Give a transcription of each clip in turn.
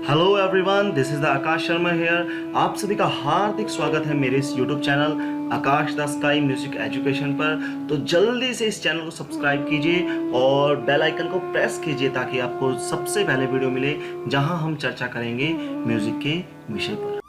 Hello everyone, this is the Akash Sharma here. आप सभी का हार्दिक स्वागत है मेरे इस YouTube channel Akash the sky music education पर। तो जल्दी से इस चैनल को सब्सक्राइब कीजिए और बेल आइकन को प्रेस कीजिए ताकि आपको सबसे पहले वीडियो मिले जहां हम चर्चा करेंगे म्यूजिक के विषय पर।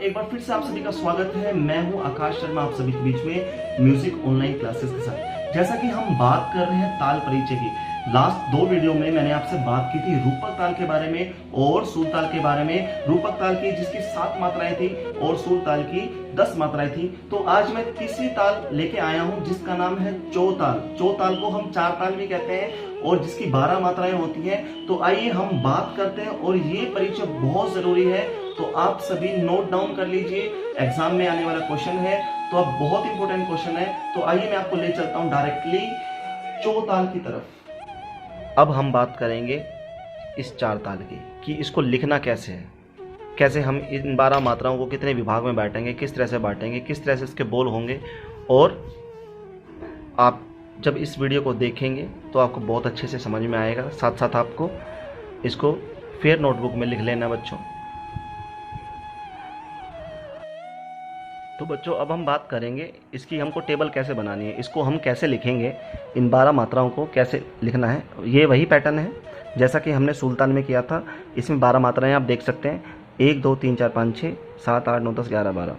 एक बार फिर से आप सभी का स्वागत है। मैं हूं आकाश शर्मा, आप सभी के बीच में म्यूजिक ऑनलाइन क्लासेस के साथ। जैसा कि हम बात कर रहे हैं ताल परिचय की, लास्ट 2 वीडियो में मैंने आपसे बात की थी रूपक ताल के बारे में और सूल ताल के बारे में। रूपक ताल की जिसकी 7 मात्राएं थी और सूल ताल की 10 मात्राएं थी। तो आज मैं तीसरी ताल लेके आया हूं जिसका नाम है चौताल। चौताल को हम 4 ताल भी कहते हैं और जिसकी 12 मात्राएं होती हैं। तो आइए हम बात करते हैं और ये परिचय बहुत जरूरी है, तो आप सभी नोट डाउन कर लीजिए। एग्जाम में आने वाला क्वेश्चन है, तो अब बहुत इंपॉर्टेंट क्वेश्चन है। तो आइए मैं आपको ले चलता हूं डायरेक्टली चौताल की तरफ। अब हम बात करेंगे इस 4 ताल की कि इसको लिखना कैसे है, कैसे हम इन 12 मात्राओं को कितने विभाग में बांटेंगे, किस तरह से बांटेंगे, किस तरह से इसके बोल होंगे। और आप जब इस वीडियो को देखेंगे तो आपको बहुत अच्छे से समझ में आएगा। साथ साथ आपको इसको फिर नोटबुक में लिख लेना बच्चों। तो बच्चों अब हम बात करेंगे इसकी हमको टेबल कैसे बनानी है, इसको हम कैसे लिखेंगे, इन 12 मात्राओं को कैसे लिखना है। ये वही पैटर्न है जैसा कि हमने सूल ताल में किया था। इसमें 12 मात्राएं आप देख सकते हैं, 1 2 3 4 5 6 7 8 9 10 11 12।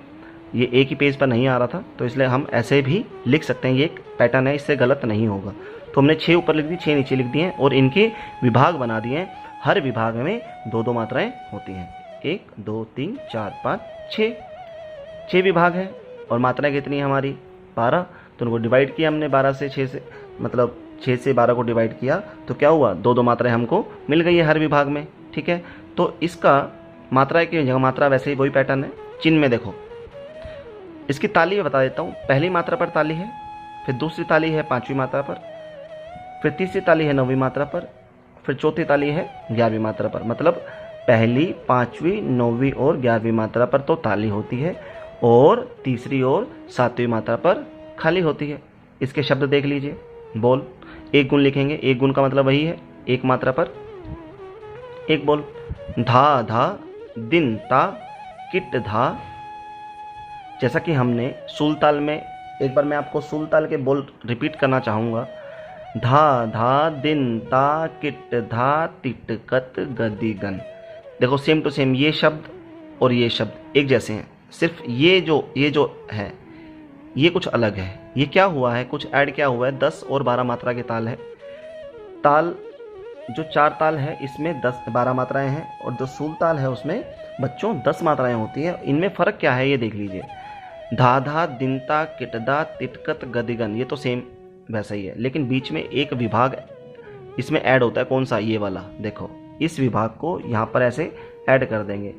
ये एक ही पेज पर नहीं आ रहा था, तो इसलिए हम ऐसे भी लिख सकते हैं। ये एक पैटर्न है, इससे गलत नहीं होगा। तो हमने 6 ऊपर लिख दी, 6 नीचे लिख दिए और इनके विभाग बना दिए हैं। हर विभाग में 2 मात्राएं होती हैं। 1 2 3 4 5 6 विभाग है और मात्राएं कितनी है हमारी 12। तो उनको डिवाइड किया हमने 12 से 6 से, मतलब 6 से 12 को डिवाइड किया तो क्या हुआ, 2 मात्राएं हमको मिल गई है हर विभाग में। ठीक है, तो इसका मात्रा की जगह मात्रा वैसे ही वही पैटर्न है। चिन्ह में देखो, इसकी ताली बता देता हूँ। पहली मात्रा पर ताली है, फिर दूसरी ताली है 5वीं मात्रा पर, फिर तीसरी ताली है 9वीं मात्रा पर, फिर चौथी ताली है 11वीं मात्रा पर। मतलब पहली, 5वीं, 9वीं और 11वीं मात्रा पर तो ताली होती है और तीसरी और 7वीं मात्रा पर खाली होती है। इसके शब्द देख लीजिए। बोल, एक गुण लिखेंगे। एक गुण का मतलब वही है, एक मात्रा पर एक बोल। धा धा दिन ता किट धा। जैसा कि हमने सूल ताल में, एक बार मैं आपको सूल ताल के बोल रिपीट करना चाहूँगा। धा धा दिन ता किट धा तिट कत गदी गन। देखो सेम टू सेम ये शब्द और ये शब्द एक जैसे हैं, सिर्फ ये जो है ये कुछ अलग है। ये क्या हुआ है, कुछ ऐड क्या हुआ है, 10 और 12 मात्रा के ताल है। ताल जो 4 ताल है इसमें 12 मात्राएं हैं और जो सूल ताल है उसमें बच्चों 10 मात्राएं होती हैं। इनमें फ़र्क क्या है ये देख लीजिए। धा धा दिनता किटदा तिटकत गदिगन, ये तो सेम वैसा ही है, लेकिन बीच में एक विभाग इसमें ऐड होता है। कौन सा, ये वाला। देखो इस विभाग को यहाँ पर ऐसे ऐड कर देंगे।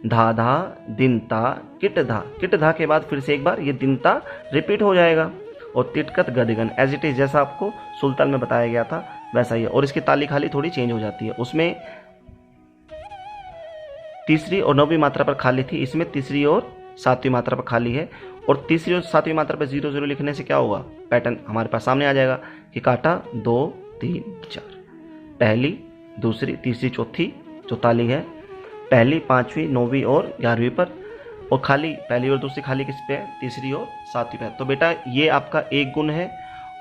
धा धा दिनता किटधा, किटधा के बाद फिर से एक बार ये दिनता रिपीट हो जाएगा और तिटकत गदिगन एज इट इज जैसा आपको सूल ताल में बताया गया था वैसा ही है। और इसकी ताली खाली थोड़ी चेंज हो जाती है। उसमें तीसरी और 9वीं मात्रा पर खाली थी, इसमें तीसरी और 7वीं मात्रा पर खाली है। और तीसरी और 7वीं मात्रा पर 0 0 लिखने से क्या होगा, पैटर्न हमारे पास सामने आ जाएगा कि काटा 2 3 4, पहली दूसरी तीसरी चौथी जो ताली है, पहली 5वीं 9वीं और 11वीं पर, और खाली पहली और दूसरी खाली किस पे है, तीसरी और 7वीं पे। तो बेटा ये आपका एक गुण है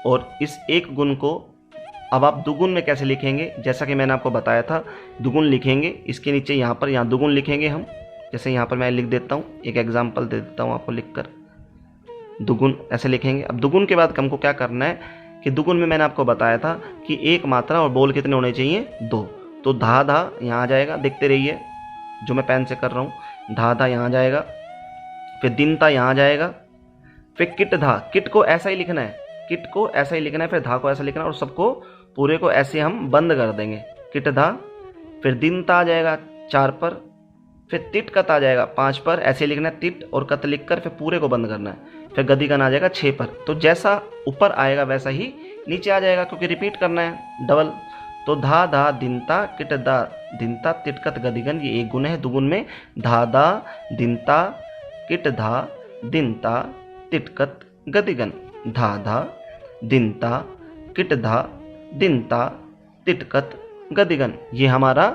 और इस एक गुण को अब आप दुगुन में कैसे लिखेंगे, जैसा कि मैंने आपको बताया था। दुगुन लिखेंगे, इसके नीचे यहाँ दुगुन लिखेंगे हम। जैसे यहाँ पर मैं लिख देता हूँ, एक एग्जाम्पल दे देता हूँ आपको लिखकर। दुगुन ऐसे लिखेंगे। अब दुगुन के बाद हमको क्या करना है कि दुगुन में मैंने आपको बताया था कि एक मात्रा और बोल कितने होने चाहिए, 2। तो धा धा यहाँ आ जाएगा, देखते रहिए जो मैं पेन से कर रहा हूँ। धा धा यहाँ जाएगा, फिर दिनता यहाँ जाएगा, फिर किट धा। किट को ऐसा ही लिखना है, किट को ऐसा ही लिखना है, फिर धा को ऐसा लिखना है और सबको पूरे को ऐसे हम बंद कर देंगे। किट धा, फिर दिनता आ जाएगा 4 पर, फिर तिट कत आ जाएगा 5 पर, ऐसे लिखना है तिट और कत लिखकर फिर पूरे को बंद करना है। फिर गदिगन आ जाएगा 6 पर। तो जैसा ऊपर आएगा वैसा ही नीचे आ जाएगा, क्योंकि रिपीट करना है डबल। तो धा धा दिनता किट दा दिनता तिटकत गदिगन, ये एक गुण है। दुगुन में धा धा दिनता किट धा दिनता तिटकत गदिगन। धा धा दिनता, किटधा, दिनता, तिटकत, गदिगन। ये हमारा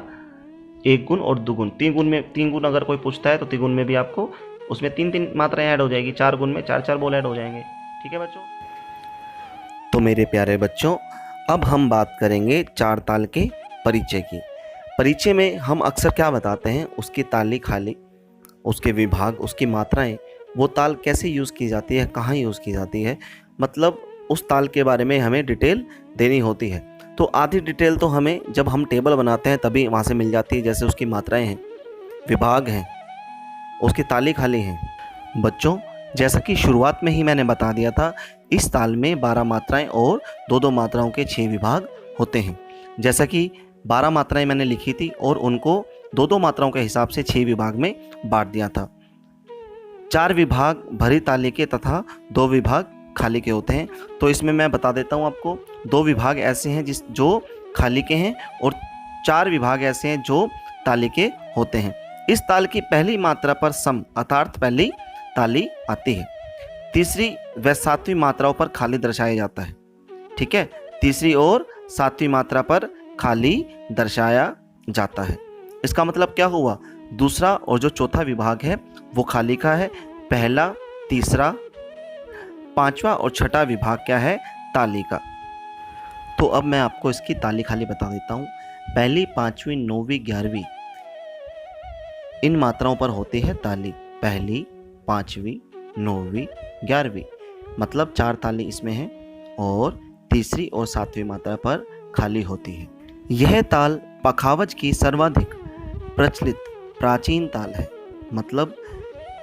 एक गुण और दुगुन, तीन गुण अगर कोई पूछता है तो तिगुन में भी आपको उसमें 3-3 मात्राएं ऐड हो जाएगी, 4 गुण में 4-4 बोल ऐड हो जाएंगे। ठीक है बच्चों। तो मेरे प्यारे बच्चों, अब हम बात करेंगे चार ताल के परिचय की। परिचय में हम अक्सर क्या बताते हैं, उसकी ताली खाली, उसके विभाग, उसकी मात्राएं, वो ताल कैसे यूज़ की जाती है, कहाँ यूज़ की जाती है, मतलब उस ताल के बारे में हमें डिटेल देनी होती है। तो आधी डिटेल तो हमें जब हम टेबल बनाते हैं तभी वहाँ से मिल जाती है, जैसे उसकी मात्राएं हैं, विभाग हैं, उसकी ताली खाली हैं। बच्चों, जैसा कि शुरुआत में ही मैंने बता दिया था, इस ताल में 12 मात्राएं और 2-2 मात्राओं के 6 विभाग होते हैं। जैसा कि 12 मात्राएं मैंने लिखी थी और उनको 2-2 मात्राओं के हिसाब से 6 विभाग में बांट दिया था। 4 विभाग भरी ताली के तथा 2 विभाग खाली के होते हैं। तो इसमें मैं बता देता हूँ आपको, 2 विभाग ऐसे हैं जो खाली के हैं और 4 विभाग ऐसे हैं जो ताली के होते हैं। इस ताल की पहली मात्रा पर सम अर्थात पहली ताली आती है। तीसरी व सातवीं मात्राओं पर खाली दर्शाया जाता है। ठीक है, तीसरी और सातवीं मात्रा पर खाली दर्शाया जाता है। इसका मतलब क्या हुआ, दूसरा और जो चौथा विभाग है वो खाली का है, पहला, तीसरा, पांचवा और छठा विभाग क्या है, ताली का। तो अब मैं आपको इसकी ताली खाली बता देता हूँ। पहली, पांचवी, नौवीं, 11वीं इन मात्राओं पर होती है ताली। पहली, पांचवी, नौवीं, 11वीं, मतलब 4 ताली इसमें है और तीसरी और सातवीं मात्रा पर खाली होती है। यह ताल पखावज की सर्वाधिक प्रचलित प्राचीन ताल है। मतलब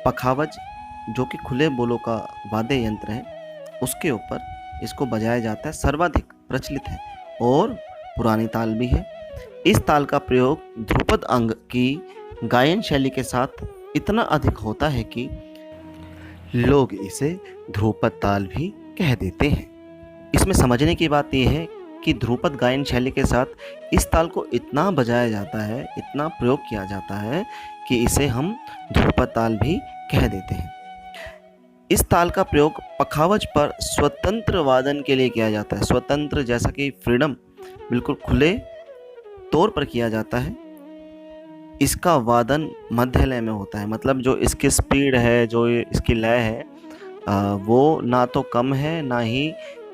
पखावज जो कि खुले बोलों का वाद्य यंत्र है, उसके ऊपर इसको बजाया जाता है, सर्वाधिक प्रचलित है और पुरानी ताल भी है। इस ताल का प्रयोग ध्रुपद अंग की गायन शैली के साथ इतना अधिक होता है कि लोग इसे ध्रुपद ताल भी कह देते हैं। इसमें समझने की बात यह है कि ध्रुपद गायन शैली के साथ इस ताल को इतना बजाया जाता है, इतना प्रयोग किया जाता है कि इसे हम ध्रुपद ताल भी कह देते हैं। इस ताल का प्रयोग पखावज पर स्वतंत्र वादन के लिए किया जाता है। स्वतंत्र जैसा कि फ्रीडम, बिल्कुल खुले तौर पर किया जाता है। इसका वादन मध्य लय में होता है, मतलब जो इसकी स्पीड है, जो इसकी लय है, वो ना तो कम है ना ही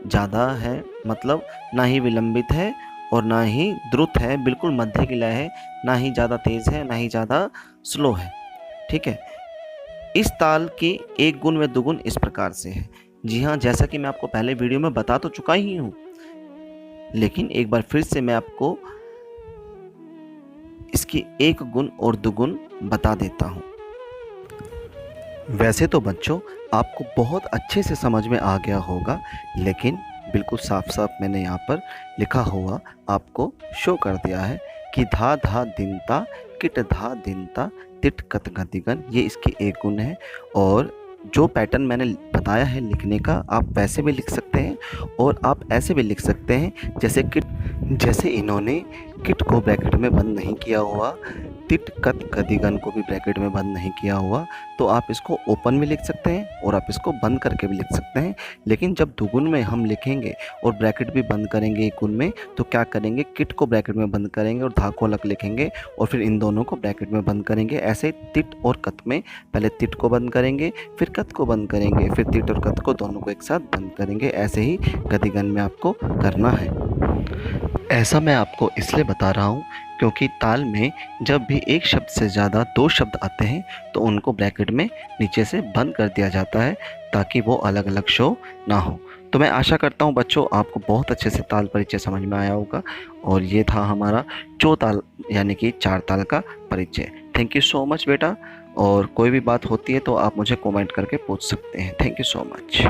ज़्यादा है, मतलब ना ही विलंबित है और ना ही द्रुत है, बिल्कुल मध्य की लय है, ना ही ज़्यादा तेज़ है ना ही ज़्यादा स्लो है। ठीक है, इस ताल के एक गुण व दुगुन इस प्रकार से है। जी हाँ, जैसा कि मैं आपको पहले वीडियो में बता तो चुका ही हूँ, लेकिन एक बार फिर से मैं आपको इसकी एक गुण और दुगुन बता देता हूँ। वैसे तो बच्चों आपको बहुत अच्छे से समझ में आ गया होगा, लेकिन बिल्कुल साफ साफ मैंने यहाँ पर लिखा हुआ आपको शो कर दिया है कि धा धा दिनता, किट धा दिनता, तिट कत गतिगन, ये इसकी एक गुण है। और जो पैटर्न मैंने बताया है लिखने का, आप वैसे भी लिख सकते हैं और आप ऐसे भी लिख सकते हैं जैसे किट, जैसे इन्होंने किट को ब्रैकेट में बंद नहीं किया हुआ, तिट कत गदिगन को भी ब्रैकेट में बंद नहीं किया हुआ, तो आप इसको ओपन भी लिख सकते हैं और आप इसको बंद करके भी लिख सकते हैं। लेकिन जब दुगुन में हम लिखेंगे और ब्रैकेट भी बंद करेंगे एक गुण में, तो क्या करेंगे, किट को ब्रैकेट में बंद करेंगे और धा को अलग लिखेंगे और फिर इन दोनों को ब्रैकेट में बंद करेंगे। ऐसे तिट और कत में पहले तिट को बंद करेंगे, फिर कत को बंद करेंगे, फिर तिट और कत को दोनों को एक साथ बंद करेंगे। ऐसे ही गदिगन में आपको करना है। ऐसा मैं आपको इसलिए बता रहा हूँ क्योंकि ताल में जब भी एक शब्द से ज़्यादा 2 शब्द आते हैं तो उनको ब्रैकेट में नीचे से बंद कर दिया जाता है ताकि वो अलग अलग शो ना हो। तो मैं आशा करता हूँ बच्चों आपको बहुत अच्छे से ताल परिचय समझ में आया होगा और ये था हमारा चौताल यानी कि 4 ताल का परिचय। थैंक यू सो मच बेटा, और कोई भी बात होती है तो आप मुझे कमेंट करके पूछ सकते हैं। Thank you so much.